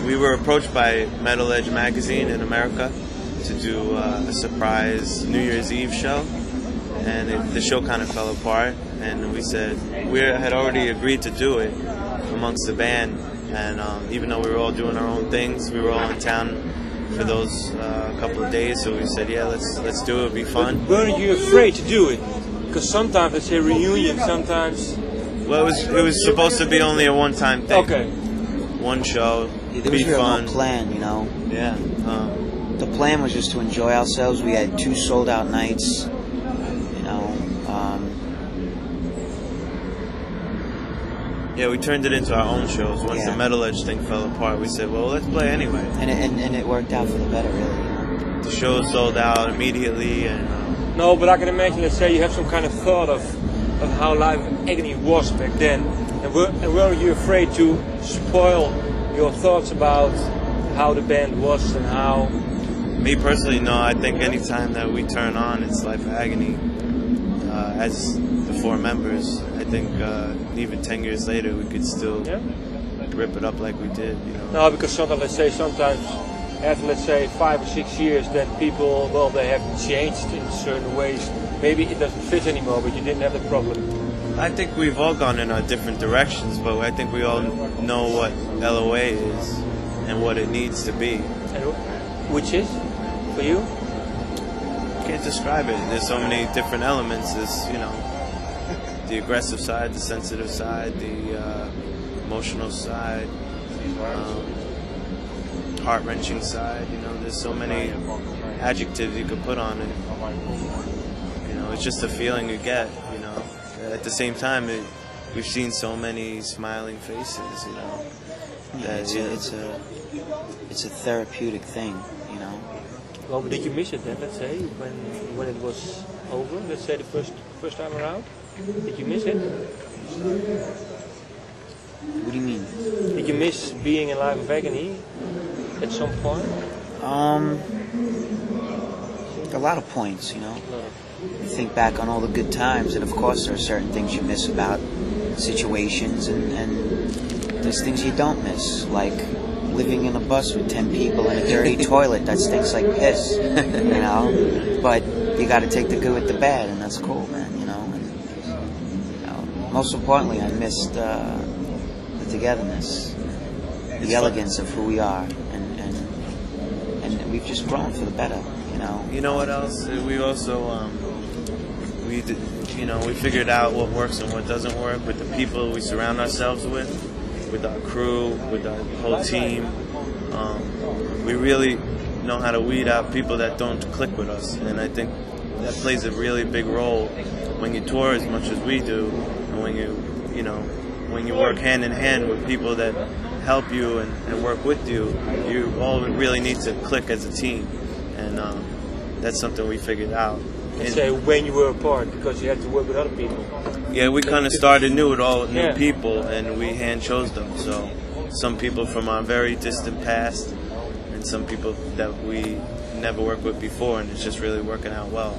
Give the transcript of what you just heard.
We were approached by Metal Edge magazine in America to do a surprise New Year's Eve show, and the show kind of fell apart, and we said we had already agreed to do it amongst the band, and even though we were all doing our own things, we were all in town for those couple of days, so we said, yeah, let's do it, it'll be fun. But weren't you afraid to do it? Because sometimes it's a reunion, sometimes... Well, it was supposed to be only a one-time thing. Okay. One show, there was really fun. no plan, you know? Yeah. The plan was just to enjoy ourselves. We had 2 sold-out nights, you know. Yeah, we turned it into our own shows. Once the Metal Edge thing fell apart, we said, well, let's play anyway. And it worked out for the better, really. You know? The show sold out immediately. And no, but I can imagine, let's say you have some kind of thought of how live Agony was back then. And were you afraid to spoil your thoughts about how the band was and how... Me personally, no. I think any time that we turn on, it's Live Agony. As the 4 members, I think even 10 years later, we could still rip it up like we did. You know? No, because sometimes, after let's say 5 or 6 years, then people, well, they have changed in certain ways. Maybe it doesn't fit anymore, but you didn't have the problem. I think we've all gone in our different directions, but I think we all know what LOA is and what it needs to be. And which is, for you? Can't describe it. There's so many different elements. There's, you know, the aggressive side, the sensitive side, the emotional side, heart-wrenching side. You know, there's so many adjectives you could put on it. You know, it's just a feeling you get. You know, at the same time, we've seen so many smiling faces. You know, that it's a therapeutic thing. You know. Well, did you miss it then? Let's say when it was over. Let's say the first time around. Did you miss it? What do you mean? Did you miss being in Live of Agony at some point? A lot of points, you know. You think back on all the good times, and of course there are certain things you miss about situations, and there's things you don't miss, like living in a bus with 10 people in a dirty toilet that stinks like piss, you know. But you got to take the good with the bad, and that's cool, man, you know. And, you know, most importantly, I missed the togetherness, the elegance of who we are, and we've just grown for the better, you know. You know what else? We also we figured out what works and what doesn't work with the people we surround ourselves with our crew, with our whole team. We really know how to weed out people that don't click with us, and I think that plays a really big role when you tour as much as we do, and when you work hand in hand with people that help you and work with you. You all really need to click as a team, and that's something we figured out. And say when you were apart, because you had to work with other people. Yeah, we kind of started new with all new people, and we hand chose them. So some people from our very distant past, and some people that we never worked with before, and it's just really working out well.